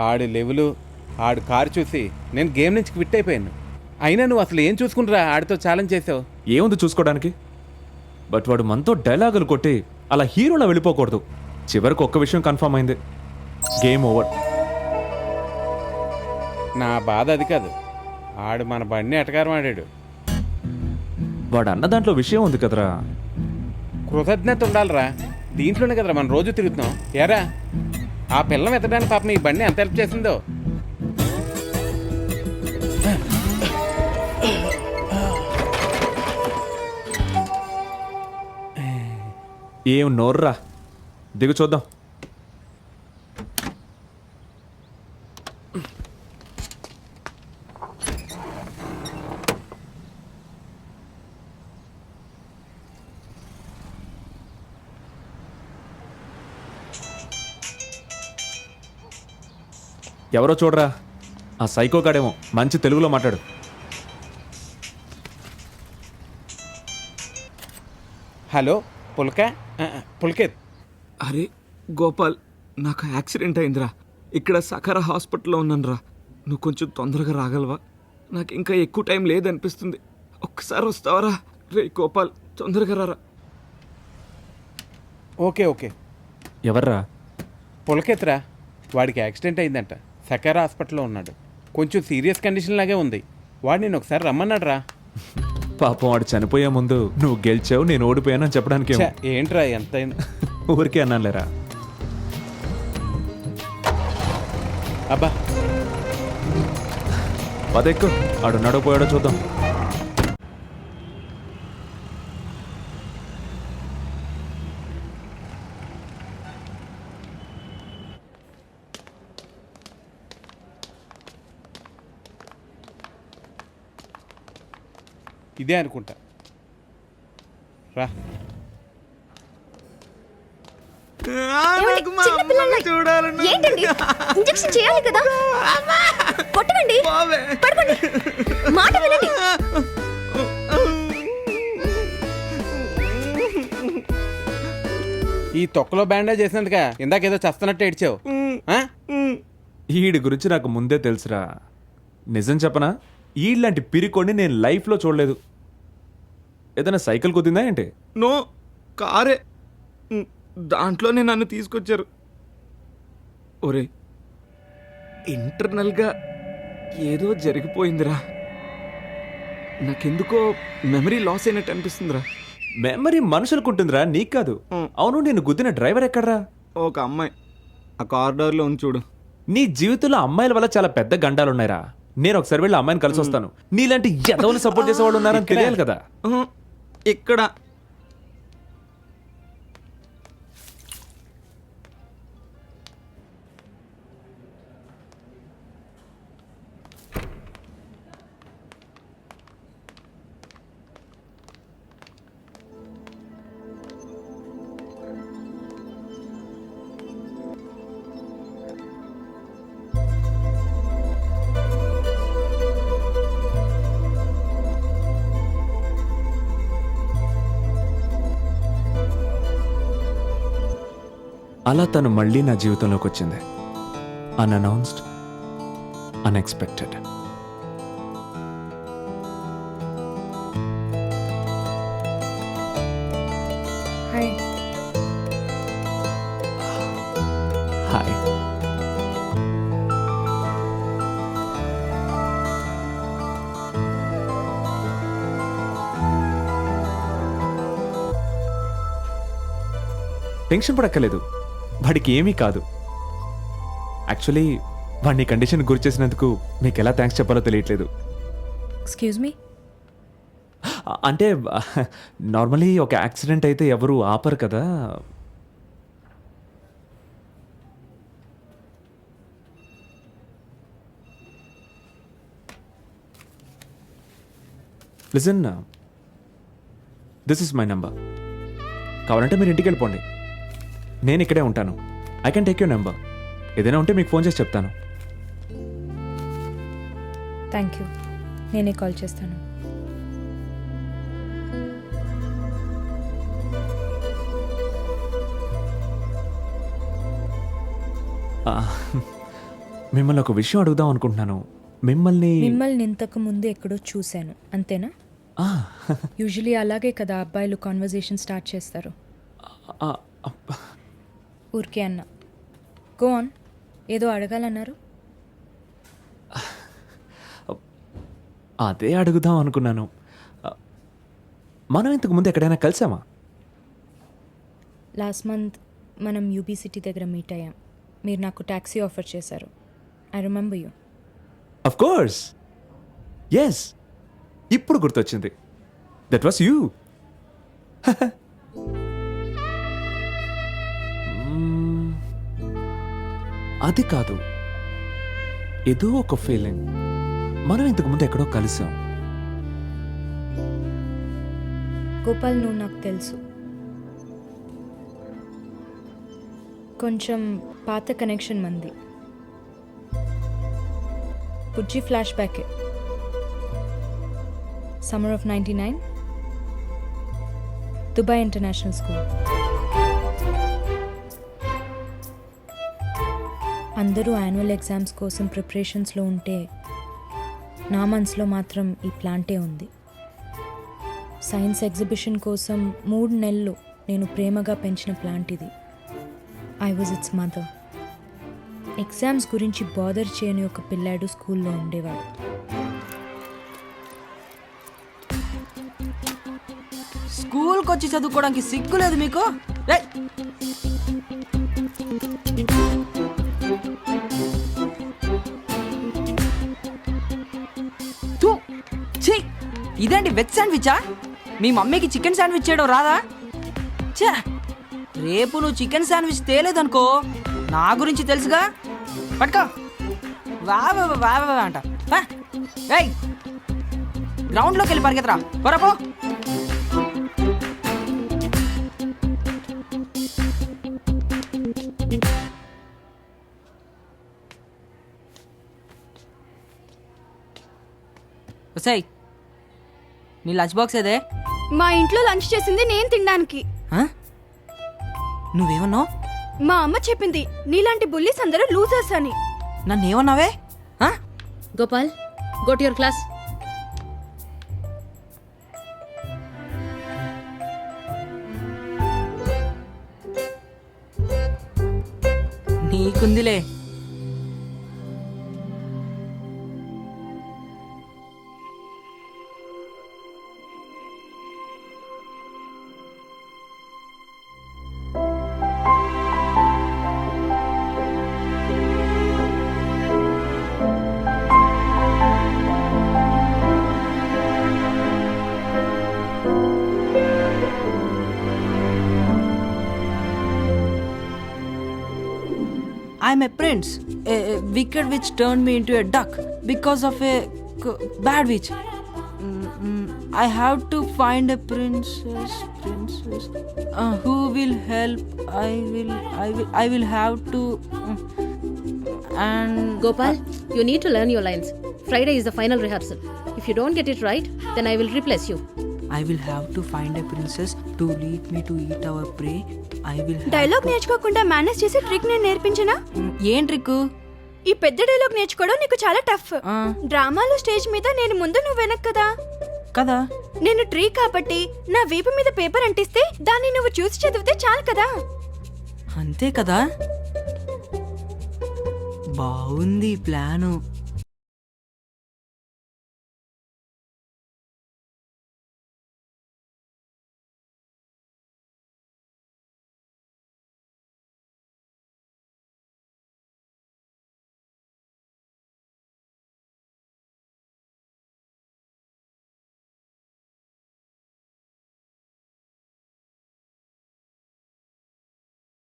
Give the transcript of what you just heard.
ఆడి level ఆడు car చూసి నేను గేమ్ నుంచి క్విట్ అయిపోయాను. అయినా నువ్వు అసలు ఏం చూసుకుంటురా ఆడితో ఛాలెంజ్ చేసావు? ఏముంది చూసుకోవడానికి? బట్ వాడు మనతో డైలాగులు కొట్టి అలా హీరోలా వెళ్ళిపోకూడదు. చివరికి ఒక్క విషయం కన్ఫర్మ్ అయింది, గేమ్ ఓవర్. నా బాధ అది కాదు, ఆడు మన బండిని ఎటకారం ఆడాడు. వాడు అన్న దాంట్లో విషయం ఉంది కదరా. కృతజ్ఞత ఉండాలిరా, దీంట్లోనే కదరా మనం రోజు తిరుగుతున్నాం. ఎరా ఆ పిల్లం ఎత్తడానికి పాపం ఈ బండి ఎంత హెల్ప్ చేసిందో. ఏం నోర్రా, దిగు చూద్దాం. ఎవరో చూడరా, ఆ సైకో గాడేమో. మంచి తెలుగులో మాట్లాడు. హలో పుల్కేత్. అరే గోపాల్, నాకు యాక్సిడెంట్ అయిందిరా. ఇక్కడ సకర హాస్పిటల్లో ఉన్నానురా. నువ్వు కొంచెం తొందరగా రాగలవా? నాకు ఇంకా ఎక్కువ టైం లేదనిపిస్తుంది. ఒక్కసారి వస్తావరా? రే గోపాల్, తొందరగా రారా. Okay okay. ఎవర్రా? పుల్కేత్ రా, వాడికి యాక్సిడెంట్ అయిందంట. సకార హాస్పిటల్లో ఉన్నాడు. కొంచెం సీరియస్ కండిషన్ లాగే ఉంది. వాడు నేను ఒకసారి రమ్మన్నాడు రా. పాపం వాడు చనిపోయే ముందు నువ్వు గెలిచావు నేను ఓడిపోయాను అని చెప్పడానికి ఏంట్రా ఎంతైనా ఊరికే అన్నానులేరా. అబ్బా పదెక్కు, ఆడు నడవపోయాడో చూద్దాం. ఇదే అనుకుంటా. రా. ఏంటండి? ఇంజెక్షన్ చేయాలి కదా, కొట్టండి, పడుకోండి, మాట వినండి. ఈ తొక్కలో బ్యాండేజ్ చేసినందుగా ఇందాకేదో చస్తున్నట్టు ఏడ్చావు. ఈడి గురించి నాకు ముందే తెలుసురా. నిజం చెప్పనా, ఈలాంటి పిరికొండి నేను లైఫ్లో చూడలేదు. ఏదైనా సైకిల్ కుదిందా ఏంటి? నో, కారే. దాంట్లోనే నన్ను తీసుకొచ్చారు. ఒరే, ఇంటర్నల్గా ఏదో జరిగిపోయిందిరా. నాకెందుకో మెమరీ లాస్ అయినట్టు అనిపిస్తుందిరా. మెమరీ మనుషులకుంటుందిరా, నీకు కాదు. అవును, నేను గుద్దిన డ్రైవర్ ఎక్కడ్రా? ఒక అమ్మాయి ఆ కారిడార్లో ఉంది చూడు. నీ జీవితంలో అమ్మాయిల వల్ల చాలా పెద్ద గండాలున్నాయిరా. నేను ఒకసారి వెళ్ళి అమ్మాయిని కలిసి వస్తాను. నీలాంటి ఎదవలు సపోర్ట్ చేసేవాళ్ళు ఉన్నారని తెలియాలి కదా. ఇక్కడ అలా తను మళ్ళీ నా జీవితంలోకి వచ్చింది. అన్అనౌన్స్డ్, అన్ఎక్స్పెక్టెడ్. హాయ్. హాయ్. టెన్షన్ పడక్కర్లేదు, వాడికి ఏమీ కాదు. యాక్చువల్లీ వాడిని కండిషన్ గురి చేసినందుకు మీకు ఎలా థ్యాంక్స్ చెప్పాలో తెలియట్లేదు. Excuse me. అంటే నార్మలీ ఒక యాక్సిడెంట్ అయితే ఎవరు ఆపరు కదా. Listen, this is my number. కావాలంటే మీరు ఇంటికి వెళ్ళిపోండి, నేను ఇక్కడే ఉంటాను. I can take your number. ఏదైనా ఉంటే మీకు ఫోన్ చేసి చెప్తాను. థ్యాంక్ యూ, నేనే కాల్ చేస్తాను. మిమ్మల్ని ఒక విషయం అడుగుదాం అనుకుంటున్నాను. మిమ్మల్ని మిమ్మల్ని ఇంతకు ముందు ఎక్కడో చూశాను, అంతేనా? ఆ, యూజువలీ అలాగే కదా అబ్బాయిలు కాన్వర్జేషన్ స్టార్ట్ చేస్తారు. ఆ, అబ్బా. ఊరికే అన్న. గో ఆన్, ఏదో అడగాలన్నారు. అదే అడుగుదాం అనుకున్నాను. మనం ఇంతకు ముందు ఎక్కడైనా కలిసామా? లాస్ట్ మంత్ మనం యూబీ సిటీ దగ్గర మీట్ అయ్యాం. మీరు నాకు ట్యాక్సీ ఆఫర్ చేశారు. I remember you. Of course, yes, ఇప్పుడు గుర్తొచ్చింది. That was you. అది కాదు, ఏదో ఒక ఫీలింగ్. మనం ఇంతకు ముందు ఎక్కడో కలిసాం. గోపాల్, నువ్వు నాకు తెలుసు. కొంచెం పాత కనెక్షన్ మంది. పుజ్జి ఫ్లాష్ బ్యాకే. Summer of 99, Dubai international school. అందరూ యాన్యువల్ ఎగ్జామ్స్ కోసం ప్రిపరేషన్స్లో ఉంటే నా మనసులో మాత్రం ఈ ప్లాంటే ఉంది. సైన్స్ ఎగ్జిబిషన్ కోసం 3 నెలలు నేను ప్రేమగా పెంచిన ప్లాంట్ ఇది. I was it's mother. Exams గురించి బాదర్ చేయని ఒక పిల్లాడు స్కూల్లో ఉండేవాడు. స్కూల్కి వచ్చి చదువుకోవడానికి సిగ్గులేదు మీకు? రేయ్! థూ! ఛీ! ఇదేంటి వెజ్ శాండ్విచా? మీ మమ్మీకి చికెన్ శాండ్విచ్ చేయడం రాదా? ఛే! రేపు నువ్వు చికెన్ శాండ్విచ్ తేలేదనుకో, నా గురించి తెలుసుగా. పట్టుకో. వా అంట. గ్రౌండ్లోకి వెళ్ళి పరిగెత్తరా. పొరపో. సై, నీ లంచ్ బాక్స్ ఏదే? మా ఇంట్లో లంచ్ చేసింది నేను తినడానికి. నువ్వేమన్నావు? మా అమ్మ చెప్పింది నీలాంటి బుల్లీస్ అందరూ లూజర్స్ అని. నన్నేమన్నావే? Gopal, go to your class. నీకుందిలే. I'm a prince. A wicked witch turned me into a duck because of a bad witch. I have to find a princess who will help. I will have to. And Gopal, you need to learn your lines. Friday is the final rehearsal. If you don't get it right, then I will replace you. I will have to find a princess to lead me to eat our prey. I will have dialogue నేర్చుకోకుండా manage చేసే trick నేను నేర్పించనా? ఏం trick? ఈ పెద్ద dialogue నేర్చుకోవడం నీకు చాలా టఫ్. డ్రామాలో స్టేజ్ మీద నేను ముందు నువ్వు వెనక్ కదా. కదా, నేను ట్రీ కాబట్టి నా వీపు మీద పేపర్ అంటిస్తే దాన్ని నువ్వు చూసి చదివితే చాలు కదా. అంతే కదా. బాగుంది ప్లాను.